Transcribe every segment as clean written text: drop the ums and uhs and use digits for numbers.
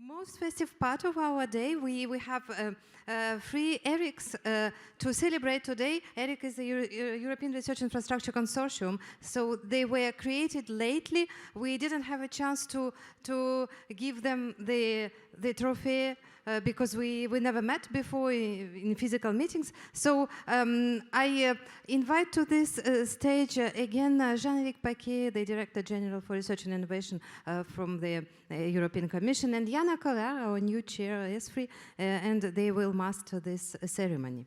most festive part of our day, we have 3 ERICs to celebrate today. ERIC is the European Research Infrastructure Consortium, so they were created lately. We didn't have a chance to give them the trophy because we never met before in physical meetings. So I invite to this stage again Jean-Éric Paquet, the Director General for Research and Innovation from the European Commission, and Yana Kolar, our new chair, ESFRI, and they will master this ceremony.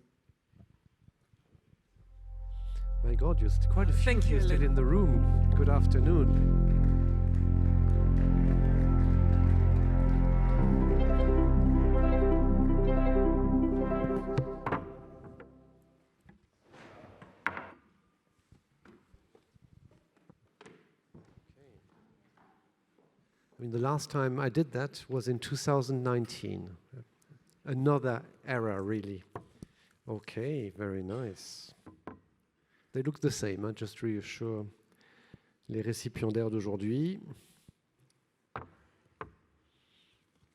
My God, you're quite a few of you still in the room. Good afternoon. I mean, the last time I did that was in 2019. Another era, really. Okay, very nice. They look the same, just to reassure les récipiendaires d'aujourd'hui.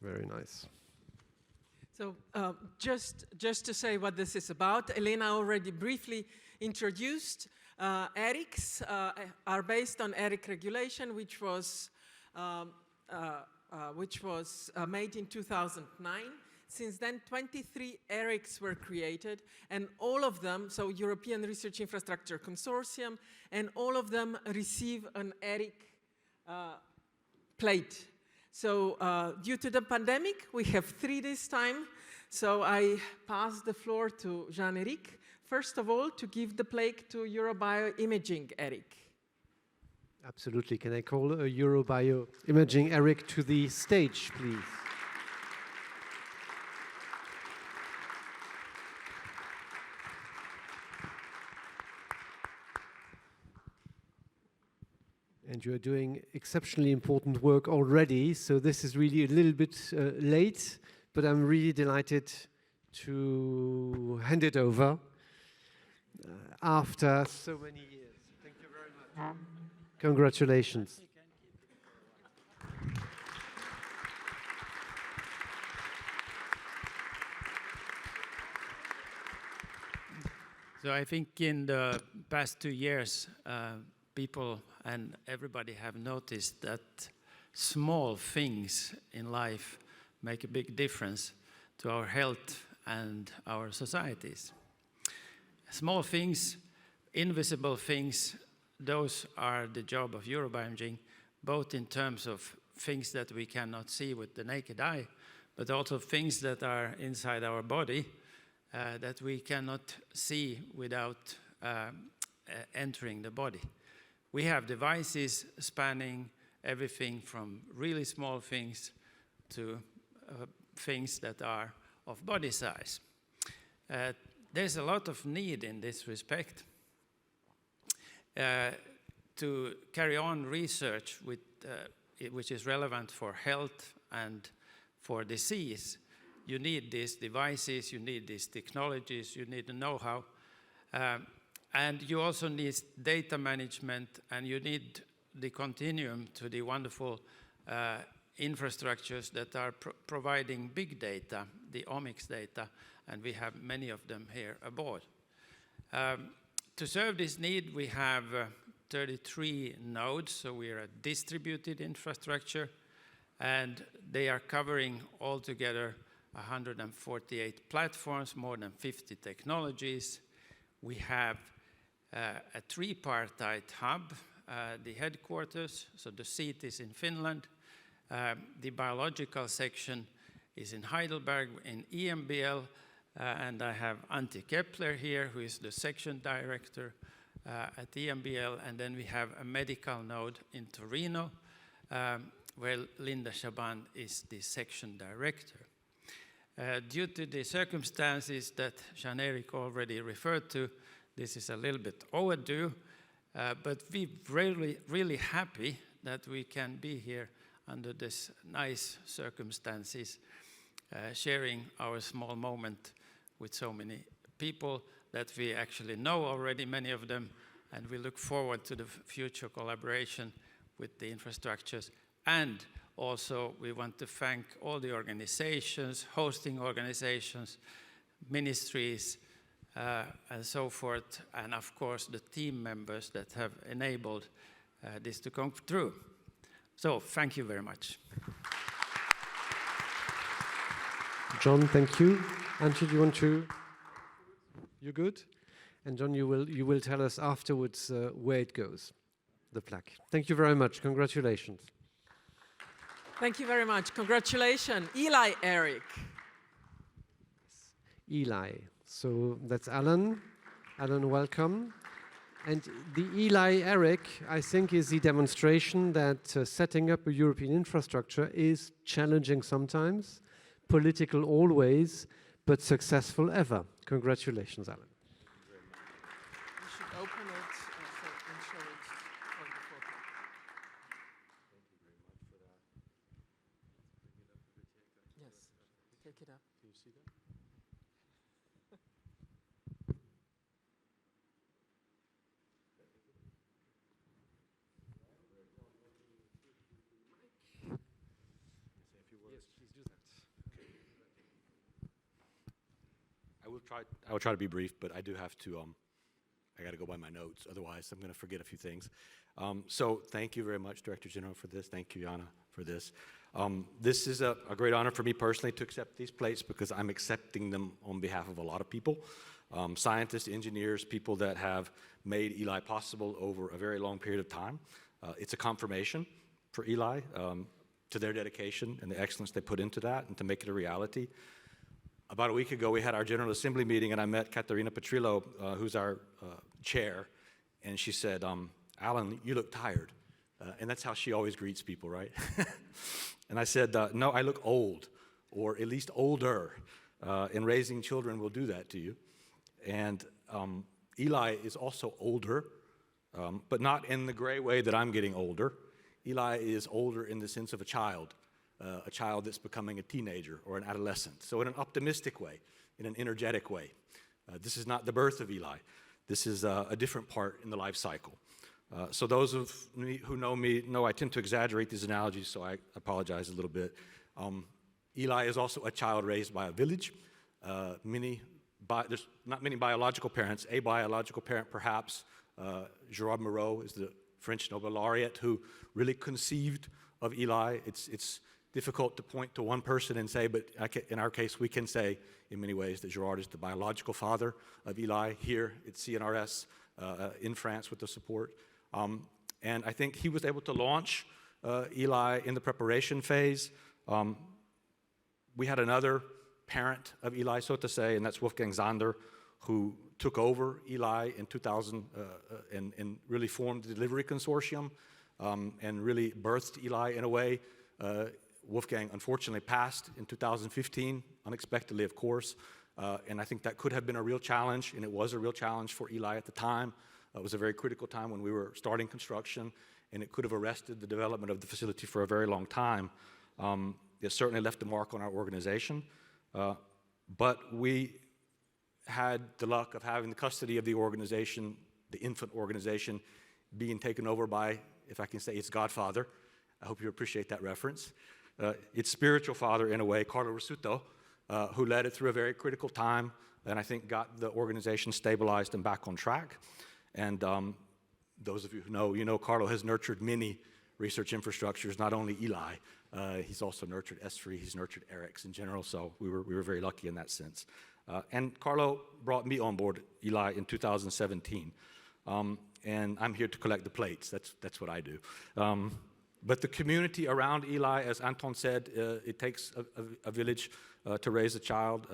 Very nice. So just to say what this is about, Elena already briefly introduced. ERICs are based on ERIC regulation, which was made in 2009. Since then, 23 ERICs were created, and all of them, so European Research Infrastructure Consortium, and all of them receive an ERIC plate. So due to the pandemic, we have 3 this time. So I pass the floor to Jean-Éric, first of all, to give the plate to EuroBio Imaging ERIC. Absolutely. Can I call EuroBio Imaging ERIC to the stage, please? And you're doing exceptionally important work already, so this is really a little bit late, but I'm really delighted to hand it over after so many years. Thank you very much. Congratulations. So I think in the past 2 years, people and everybody have noticed that small things in life make a big difference to our health and our societies. Small things, invisible things, those are the job of EuroBioImaging, both in terms of things that we cannot see with the naked eye, but also things that are inside our body that we cannot see without entering the body. We have devices spanning everything from really small things to things that are of body size. There's a lot of need in this respect to carry on research which is relevant for health and for disease. You need these devices, you need these technologies, you need the know-how. And you also need data management, and you need the continuum to the wonderful infrastructures that are providing big data, the omics data, and we have many of them here aboard. To serve this need, we have 33 nodes, so we are a distributed infrastructure, and they are covering altogether 148 platforms, more than 50 technologies. We have a tripartite hub, the headquarters, so the seat is in Finland. The biological section is in Heidelberg in EMBL, and I have Antti Kepler here, who is the section director at EMBL, and then we have a medical node in Torino, where Linda Shaban is the section director. Due to the circumstances that Jean-Éric already referred to, this is a little bit overdue, but we're really happy that we can be here under this nice circumstances, sharing our small moment with so many people that we actually know already, many of them, and we look forward to the future collaboration with the infrastructures and Also, we want to thank all the organizations, hosting organizations, ministries, and so forth, and of course the team members that have enabled this to come through. So, thank you very much. John, thank you. Antje, do you want to? You good? And John, you will tell us afterwards where it goes, the plaque. Thank you very much. Congratulations. Thank you very much. Congratulations, ELI ERIC. ELI. So that's Alan. Alan, welcome. And the ELI ERIC, I think, is the demonstration that setting up a European infrastructure is challenging sometimes, political always, but successful ever. Congratulations, Alan. You should open it and show it on the photo. Thank you very much for that. Yes, take it up. Can you see that? Yes, please do that. I will try to be brief, but I do have to, I got to go by my notes, otherwise I'm going to forget a few things. So thank you very much, Director General, for this. Thank you, Jana, for this. This is a great honor for me personally to accept these plates because I'm accepting them on behalf of a lot of people, scientists, engineers, people that have made ELI possible over a very long period of time. It's a confirmation for ELI to their dedication and the excellence they put into that and to make it a reality. About a week ago, we had our General Assembly meeting, and I met Katarina Petrillo, who's our chair, and she said, Alan, you look tired. And that's how she always greets people, right? And I said, no, I look old, or at least older. And raising children will do that to you. And ELI is also older, but not in the gray way that I'm getting older. ELI is older in the sense of a child that's becoming a teenager or an adolescent. So in an optimistic way, in an energetic way. This is not the birth of ELI. This is a different part in the life cycle. So those of me who know me know I tend to exaggerate these analogies, so I apologize a little bit. ELI is also a child raised by a village. There's not many biological parents. A biological parent, perhaps, Gerard Moreau is the French Nobel laureate who really conceived of ELI. It's difficult to point to one person and say, but in our case, we can say in many ways that Gerard is the biological father of ELI here at CNRS in France with the support. And I think he was able to launch ELI in the preparation phase. We had another parent of ELI, so to say, and that's Wolfgang Zander, who took over ELI in 2000 and really formed the delivery consortium and really birthed ELI in a way. Wolfgang unfortunately passed in 2015, unexpectedly, of course, and I think that could have been a real challenge, and it was a real challenge for ELI at the time. It was a very critical time when we were starting construction, and it could have arrested the development of the facility for a very long time. It certainly left a mark on our organization, but we had the luck of having the custody of the organization, the infant organization, being taken over by, if I can say, its godfather. I hope you appreciate that reference. Its spiritual father, in a way, Carlo Rossuto, who led it through a very critical time, and I think got the organization stabilized and back on track. And those of you who know, you know Carlo has nurtured many research infrastructures, not only ELI. He's also nurtured ESFRI, he's nurtured ERICs in general, so we were very lucky in that sense. And Carlo brought me on board ELI in 2017. And I'm here to collect the plates, that's what I do. But the community around ELI, as Anton said, it takes a village to raise a child.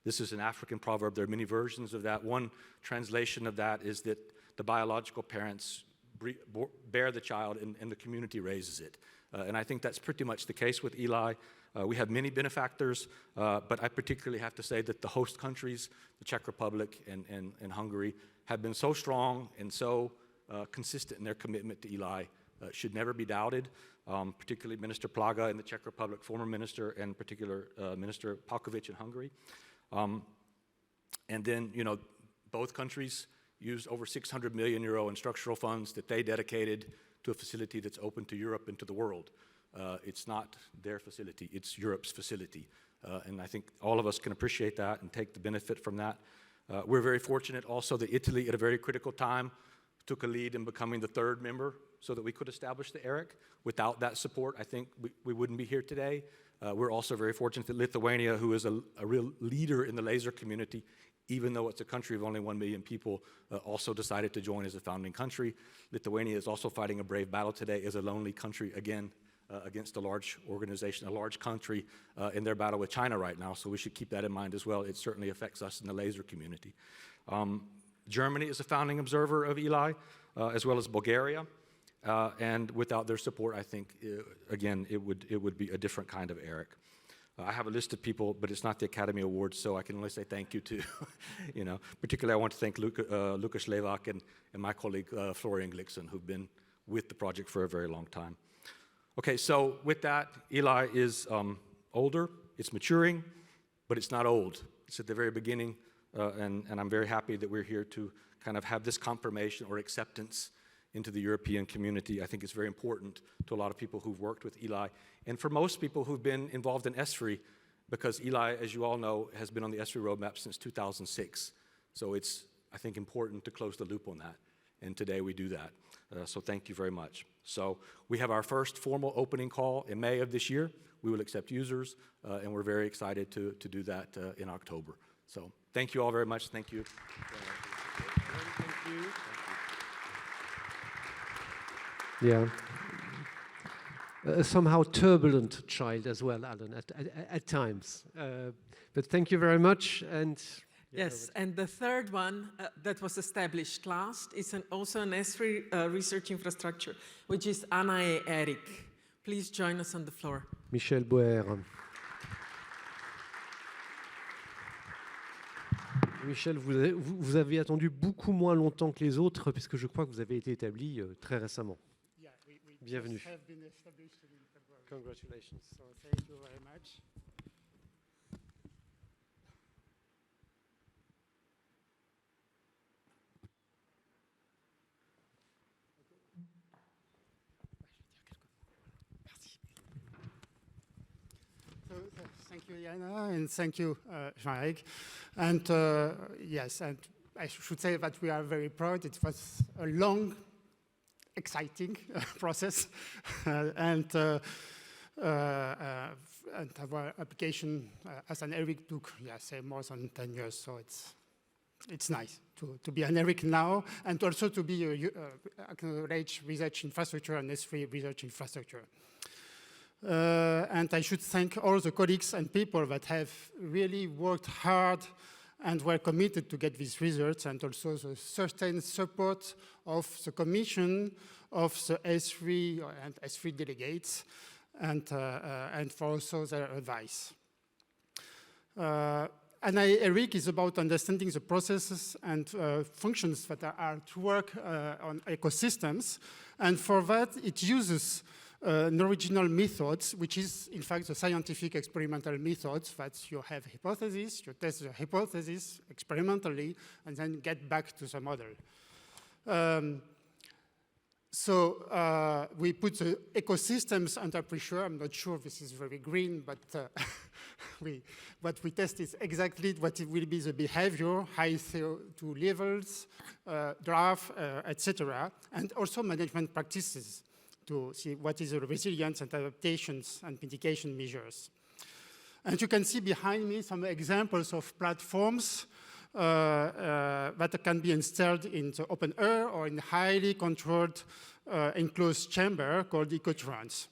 This is an African proverb. There are many versions of that. One translation of that is that the biological parents bear the child and the community raises it. And I think that's pretty much the case with ELI. We have many benefactors, but I particularly have to say that the host countries, the Czech Republic and Hungary, have been so strong and so consistent in their commitment to ELI. Should never be doubted, particularly Minister Plaga in the Czech Republic, former minister, and particular Minister Paquet in Hungary. And then, you know, both countries used over 600 million euro in structural funds that they dedicated to a facility that's open to Europe and to the world. It's not their facility, it's Europe's facility. And I think all of us can appreciate that and take the benefit from that. We're very fortunate also that Italy, at a very critical time, took a lead in becoming the third member so that we could establish the ERIC. Without that support, I think we wouldn't be here today. We're also very fortunate that Lithuania, who is a real leader in the laser community, even though it's a country of only 1 million people, also decided to join as a founding country. Lithuania is also fighting a brave battle today as a lonely country, again, against a large organization, a large country in their battle with China right now, so we should keep that in mind as well. It certainly affects us in the laser community. Germany is a founding observer of ELI, as well as Bulgaria, and without their support, I think, again, it would be a different kind of ERIC. I have a list of people, but it's not the Academy Awards, so I can only say thank you to, you know, particularly I want to thank Lukas Levak and my colleague Florian Glickson, who've been with the project for a very long time. Okay, so with that, ELI is older, it's maturing, but it's not old. It's at the very beginning, and I'm very happy that we're here to kind of have this confirmation or acceptance into the European community. I think it's very important to a lot of people who've worked with ELI, and for most people who've been involved in ESFRI, because ELI, as you all know, has been on the ESFRI roadmap since 2006. So it's, I think, important to close the loop on that, and today we do that. So thank you very much. So we have our first formal opening call in May of this year. We will accept users, and we're very excited to do that in October. So thank you all very much. Thank you. Thank you. Yeah. A somehow turbulent child as well, Alan, at times. But thank you very much. And yes, and the third one that was established last is also an ESFRI research infrastructure, which is AnaEE-ERIC. Please join us on the floor. Michel Boer. Michel, vous avez attendu beaucoup moins longtemps que les autres, puisque je crois que vous avez été établi très récemment. Bienvenue. Congratulations. So thank you very much. So, thank you, Jana, and thank you, Jean-Eric. And yes, and I should say that we are very proud. It was a long, exciting process, and our application as an ERIC took, say, more than 10 years. So it's nice to be an ERIC now, and also to be a acknowledged research infrastructure and ESFRI research infrastructure. And I should thank all the colleagues and people that have really worked hard and were committed to get these results, and also the sustained support of the Commission, of the ESFRI and ESFRI delegates, and for also their advice. AnaEE-ERIC is about understanding the processes and functions that are to work on ecosystems, and for that it uses an original method, which is in fact the scientific experimental method that you have hypothesis, you test the hypothesis experimentally, and then get back to the model. So we put the ecosystems under pressure. I'm not sure this is very green, but what we test is exactly what it will be the behavior, high CO2 levels, draft, etc., and also management practices to see what is the resilience and adaptations and mitigation measures. And you can see behind me some examples of platforms that can be installed in the open air or in highly controlled enclosed chamber called ecotrons.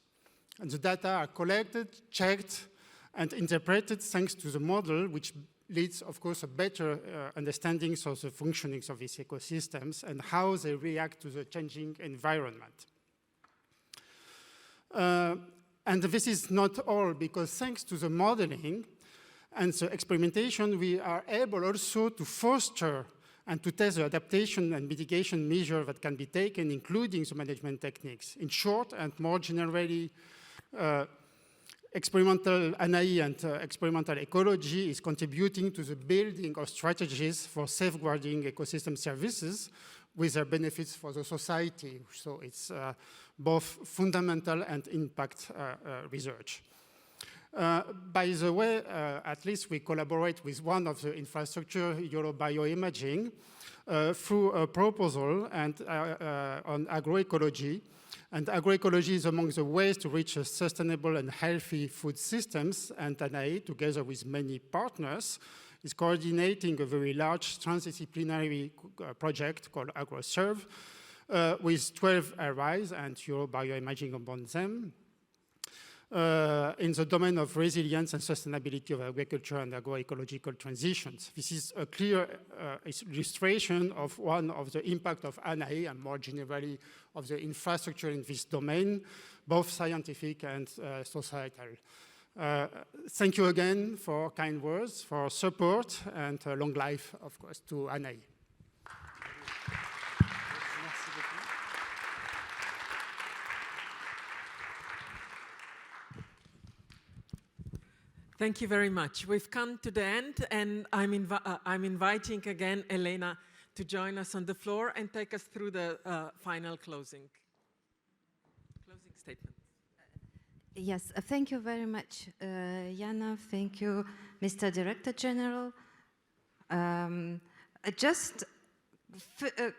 And the data are collected, checked, and interpreted thanks to the model, which leads, of course, a better understanding of the functionings of these ecosystems and how they react to the changing environment. And this is not all, because thanks to the modeling and the experimentation, we are able also to foster and to test the adaptation and mitigation measures that can be taken, including the management techniques. In short, and more generally, experimental AnaEE and experimental ecology is contributing to the building of strategies for safeguarding ecosystem services, with their benefits for the society. So it's both fundamental and impact research. By the way, at least we collaborate with one of the infrastructure, Euro-BioImaging, Imaging, through a proposal and, on agroecology. And agroecology is among the ways to reach a sustainable and healthy food systems, and AnaE, together with many partners, is coordinating a very large transdisciplinary project called AgroServe, with 12 ERIs and EuroBio Imaging among them, in the domain of resilience and sustainability of agriculture and agroecological transitions. This is a clear illustration of one of the impact of AnaE and more generally of the infrastructure in this domain, both scientific and societal. Thank you again for kind words, for support, and long life, of course, to AnaE. Thank you very much. We've come to the end, and I'm inviting again Elena to join us on the floor and take us through the final closing statement. Yes, thank you very much, Jana. Thank you, Mr. Director General. Just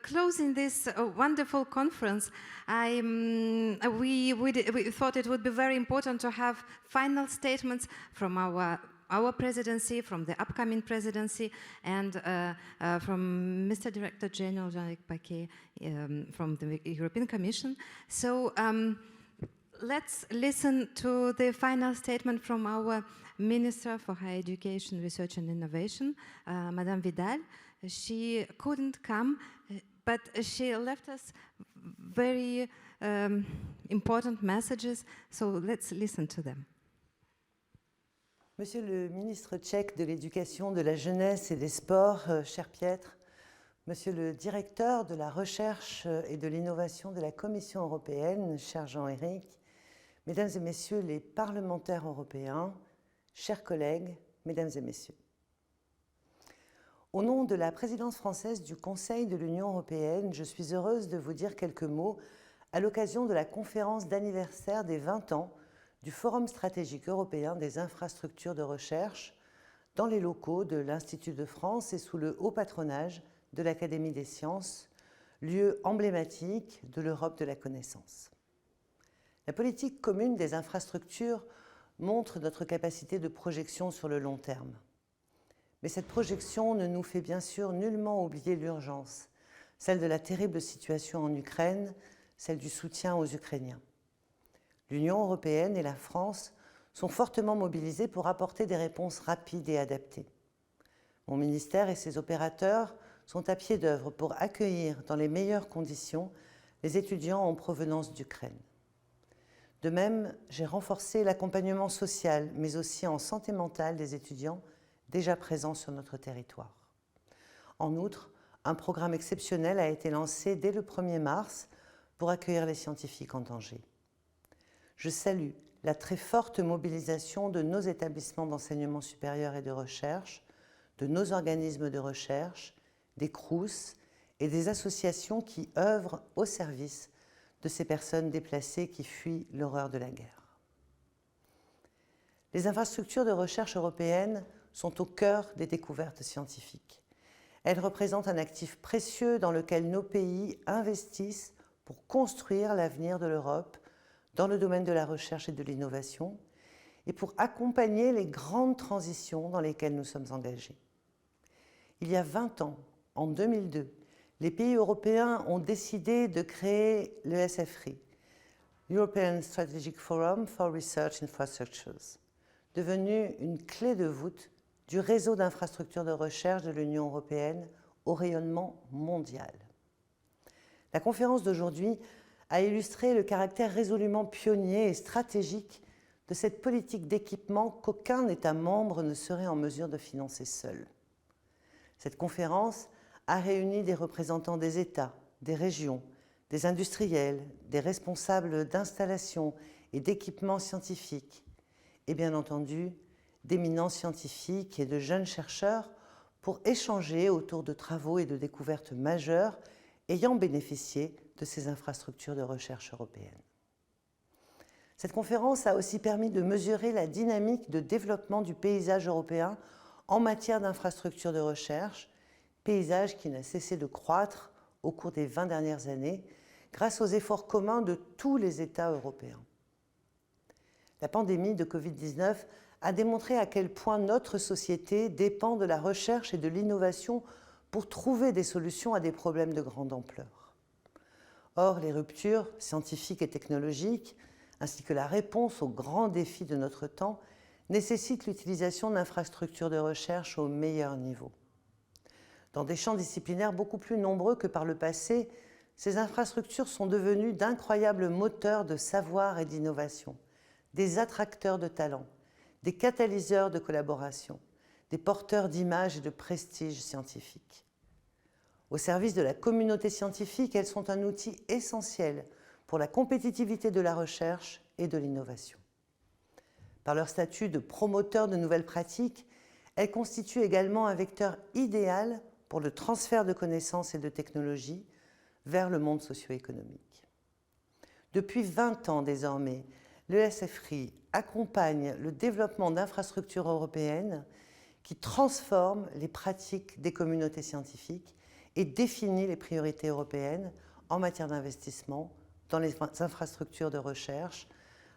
closing this wonderful conference, we thought it would be very important to have final statements from our presidency, from the upcoming presidency, and from Mr. Director General Jean-Luc Paquet from the European Commission. So let's listen to the final statement from our Minister for Higher Education, Research and Innovation, Madame Vidal. She couldn't come, but she left us very important messages, so let's listen to them. Monsieur le ministre tchèque de l'Éducation, de la Jeunesse et des Sports, cher Petr, Monsieur le directeur de la Recherche et de l'Innovation de la Commission européenne, cher Jean-Éric, Mesdames et Messieurs les parlementaires européens, chers collègues, Mesdames et Messieurs. Au nom de la présidence française du Conseil de l'Union européenne, je suis heureuse de vous dire quelques mots à l'occasion de la conférence d'anniversaire des 20 ans du Forum stratégique européen des infrastructures de recherche dans les locaux de l'Institut de France et sous le haut patronage de l'Académie des sciences, lieu emblématique de l'Europe de la connaissance. La politique commune des infrastructures montre notre capacité de projection sur le long terme. Mais cette projection ne nous fait bien sûr nullement oublier l'urgence, celle de la terrible situation en Ukraine, celle du soutien aux Ukrainiens. L'Union européenne et la France sont fortement mobilisées pour apporter des réponses rapides et adaptées. Mon ministère et ses opérateurs sont à pied d'œuvre pour accueillir dans les meilleures conditions les étudiants en provenance d'Ukraine. De même, j'ai renforcé l'accompagnement social, mais aussi en santé mentale des étudiants déjà présents sur notre territoire. En outre, un programme exceptionnel a été lancé dès le 1er mars pour accueillir les scientifiques en danger. Je salue la très forte mobilisation de nos établissements d'enseignement supérieur et de recherche, de nos organismes de recherche, des CROUS et des associations qui œuvrent au service de ces personnes déplacées qui fuient l'horreur de la guerre. Les infrastructures de recherche européennes sont au cœur des découvertes scientifiques. Elles représentent un actif précieux dans lequel nos pays investissent pour construire l'avenir de l'Europe dans le domaine de la recherche et de l'innovation et pour accompagner les grandes transitions dans lesquelles nous sommes engagés. Il y a 20 ans, en 2002, les pays européens ont décidé de créer le ESFRI, European Strategic Forum for Research Infrastructures, devenu une clé de voûte du réseau d'infrastructures de recherche de l'Union européenne au rayonnement mondial. La conférence d'aujourd'hui a illustré le caractère résolument pionnier et stratégique de cette politique d'équipement qu'aucun État membre ne serait en mesure de financer seul. Cette conférence a réuni des représentants des États, des régions, des industriels, des responsables d'installations et d'équipements scientifiques, et bien entendu, d'éminents scientifiques et de jeunes chercheurs pour échanger autour de travaux et de découvertes majeures ayant bénéficié de ces infrastructures de recherche européennes. Cette conférence a aussi permis de mesurer la dynamique de développement du paysage européen en matière d'infrastructures de recherche, paysage qui n'a cessé de croître au cours des 20 dernières années grâce aux efforts communs de tous les États européens. La pandémie de Covid-19 a démontré à quel point notre société dépend de la recherche et de l'innovation pour trouver des solutions à des problèmes de grande ampleur. Or, les ruptures scientifiques et technologiques, ainsi que la réponse aux grands défis de notre temps, nécessitent l'utilisation d'infrastructures de recherche au meilleur niveau. Dans des champs disciplinaires beaucoup plus nombreux que par le passé, ces infrastructures sont devenues d'incroyables moteurs de savoir et d'innovation, des attracteurs de talents, des catalyseurs de collaboration, des porteurs d'images et de prestige scientifique. Au service de la communauté scientifique, elles sont un outil essentiel pour la compétitivité de la recherche et de l'innovation. Par leur statut de promoteur de nouvelles pratiques, elles constituent également un vecteur idéal pour le transfert de connaissances et de technologies vers le monde socio-économique. Depuis 20 ans désormais, l'ESFRI accompagne le développement d'infrastructures européennes qui transforment les pratiques des communautés scientifiques et définit les priorités européennes en matière d'investissement dans les infrastructures de recherche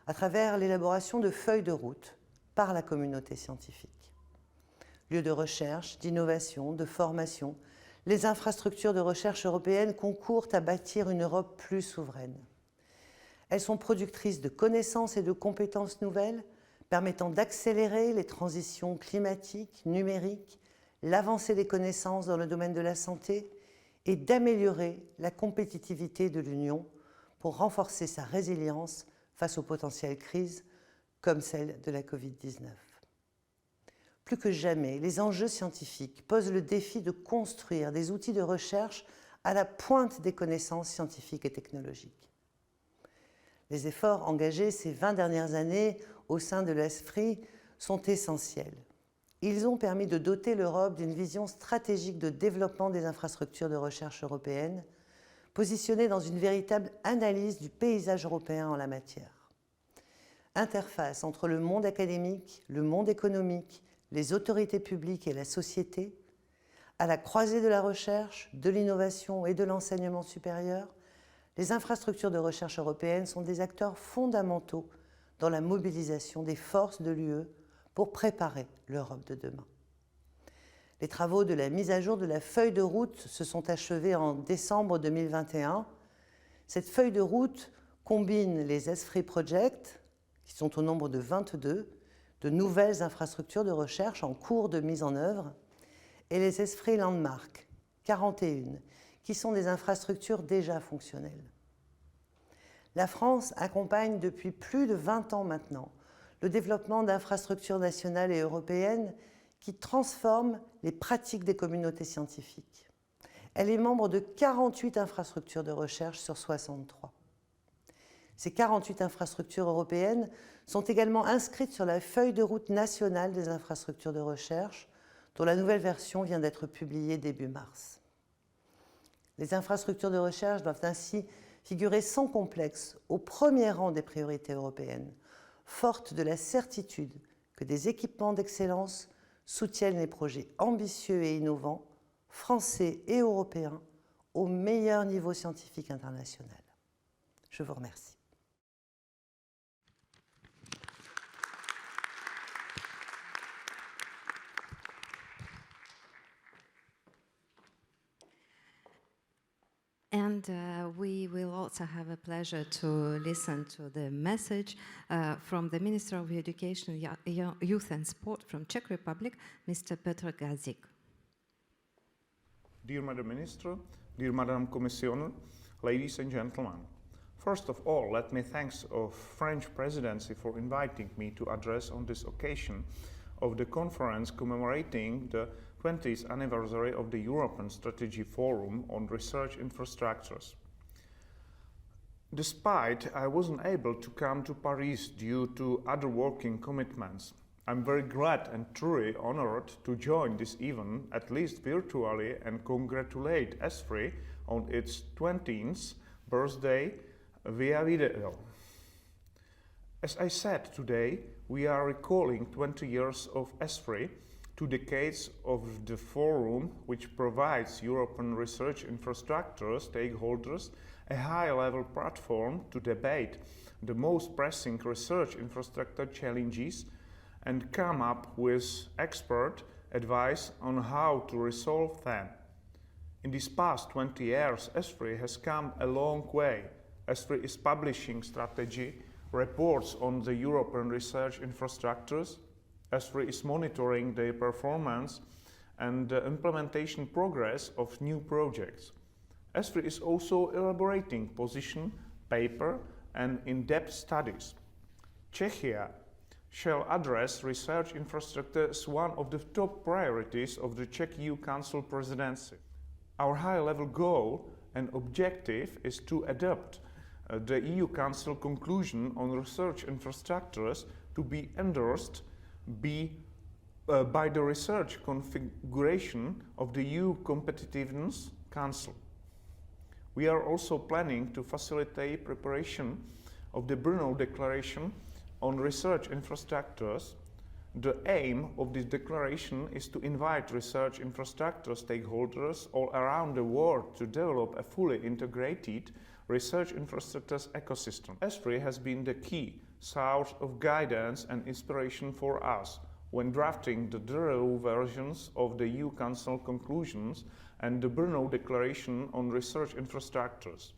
à travers l'élaboration de feuilles de route par la communauté scientifique. Lieux de recherche, d'innovation, de formation, les infrastructures de recherche européennes concourent à bâtir une Europe plus souveraine. Elles sont productrices de connaissances et de compétences nouvelles, permettant d'accélérer les transitions climatiques, numériques, l'avancée des connaissances dans le domaine de la santé et d'améliorer la compétitivité de l'Union pour renforcer sa résilience face aux potentielles crises comme celle de la Covid-19. Plus que jamais, les enjeux scientifiques posent le défi de construire des outils de recherche à la pointe des connaissances scientifiques et technologiques. Les efforts engagés ces 20 dernières années au sein de l'ESFRI sont essentiels. Ils ont permis de doter l'Europe d'une vision stratégique de développement des infrastructures de recherche européennes, positionnée dans une véritable analyse du paysage européen en la matière. Interface entre le monde académique, le monde économique, les autorités publiques et la société, à la croisée de la recherche, de l'innovation et de l'enseignement supérieur, les infrastructures de recherche européennes sont des acteurs fondamentaux dans la mobilisation des forces de l'UE pour préparer l'Europe de demain. Les travaux de la mise à jour de la feuille de route se sont achevés en décembre 2021. Cette feuille de route combine les ESFRI Projects, qui sont au nombre de 22, de nouvelles infrastructures de recherche en cours de mise en œuvre, et les ESFRI Landmark, 41, qui sont des infrastructures déjà fonctionnelles. La France accompagne depuis plus de 20 ans maintenant le développement d'infrastructures nationales et européennes qui transforment les pratiques des communautés scientifiques. Elle est membre de 48 infrastructures de recherche sur 63. Ces 48 infrastructures européennes sont également inscrites sur la feuille de route nationale des infrastructures de recherche, dont la nouvelle version vient d'être publiée début mars. Les infrastructures de recherche doivent ainsi figurer sans complexe au premier rang des priorités européennes, fortes de la certitude que des équipements d'excellence soutiennent les projets ambitieux et innovants, français et européens, au meilleur niveau scientifique international. Je vous remercie. And we will also have a pleasure to listen to the message from the Minister of Education, Youth and Sport from Czech Republic, Mr. Petr Gazdík. Dear Madam Minister, dear Madam Commissioner, ladies and gentlemen. First of all, let me thank the French Presidency for inviting me to address on this occasion of the conference commemorating the 20th anniversary of the European Strategy Forum on Research Infrastructures. Despite I wasn't able to come to Paris due to other working commitments, I'm very glad and truly honored to join this event, at least virtually, and congratulate ESFRI on its 20th birthday via video. As I said today, we are recalling 20 years of ESFRI, 2 decades of the forum which provides European research infrastructure stakeholders a high-level platform to debate the most pressing research infrastructure challenges and come up with expert advice on how to resolve them. In these past 20 years, ESFRI has come a long way. ESFRI is publishing strategy reports on the European research infrastructures. ESFRI is monitoring their performance and the implementation progress of new projects. ESFRI is also elaborating position, paper, and in-depth studies. Czechia shall address research infrastructure as one of the top priorities of the Czech EU Council presidency. Our high-level goal and objective is to adopt the EU Council conclusion on research infrastructures to be endorsed by the research configuration of the EU Competitiveness Council. We are also planning to facilitate preparation of the Brno Declaration on research infrastructures. The aim of this declaration is to invite research infrastructure stakeholders all around the world to develop a fully integrated research infrastructures ecosystem. ESFRI has been the key source of guidance and inspiration for us when drafting the draw versions of the EU Council conclusions and the Brno Declaration on research infrastructures.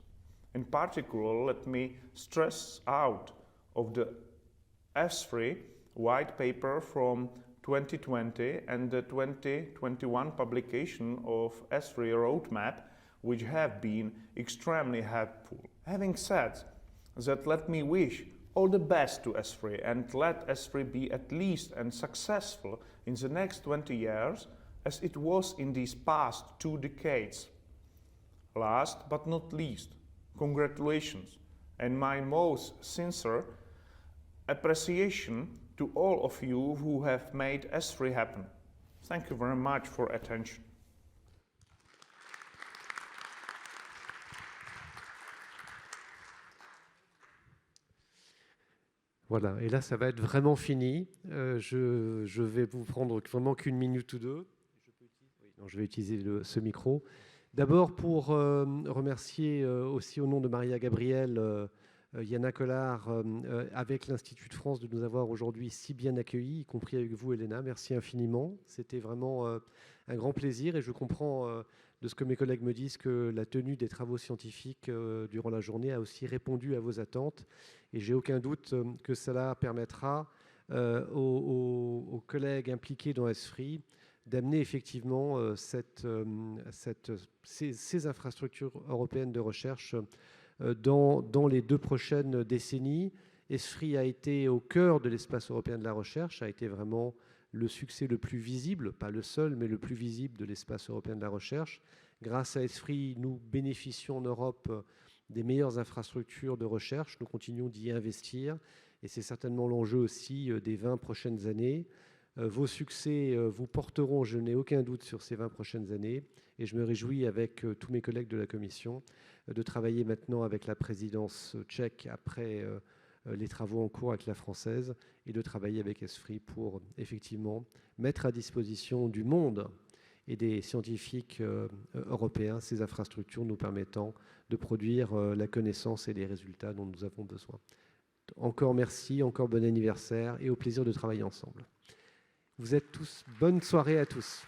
In particular, let me stress out of the ESFRI white paper from 2020 and the 2021 publication of ESFRI roadmap, which have been extremely helpful. Having said that, let me wish all the best to ESFRI and let ESFRI be at least as successful in the next 20 years as it was in these past 2 decades. Last but not least, congratulations and my most sincere appreciation to all of you who have made ESFRI happen. Thank you very much for attention. Voilà, et là, ça va être vraiment fini. Je vais vous prendre vraiment qu'une minute ou deux. Je vais utiliser ce micro. D'abord, pour remercier aussi au nom de Maria Gabriel, Yana Collard, avec l'Institut de France, de nous avoir aujourd'hui si bien accueillis, y compris avec vous, Elena. Merci infiniment. C'était vraiment un grand plaisir et je comprends de ce que mes collègues me disent que la tenue des travaux scientifiques durant la journée a aussi répondu à vos attentes. Et j'ai aucun doute que cela permettra aux collègues impliqués dans ESFRI d'amener effectivement ces infrastructures européennes de recherche dans les 2 prochaines décennies. ESFRI a été au cœur de l'espace européen de la recherche, a été vraiment le succès le plus visible, pas le seul, mais le plus visible de l'espace européen de la recherche. Grâce à ESFRI, nous bénéficions en Europe des meilleures infrastructures de recherche. Nous continuons d'y investir et c'est certainement l'enjeu aussi des 20 prochaines années. Vos succès vous porteront, je n'ai aucun doute, sur ces 20 prochaines années et je me réjouis avec tous mes collègues de la Commission de travailler maintenant avec la présidence tchèque après les travaux en cours avec la française et de travailler avec ESFRI pour effectivement mettre à disposition du monde et des scientifiques européens ces infrastructures nous permettant de produire la connaissance et les résultats dont nous avons besoin. Encore merci, encore bon anniversaire et au plaisir de travailler ensemble. Vous êtes tous, bonne soirée à tous.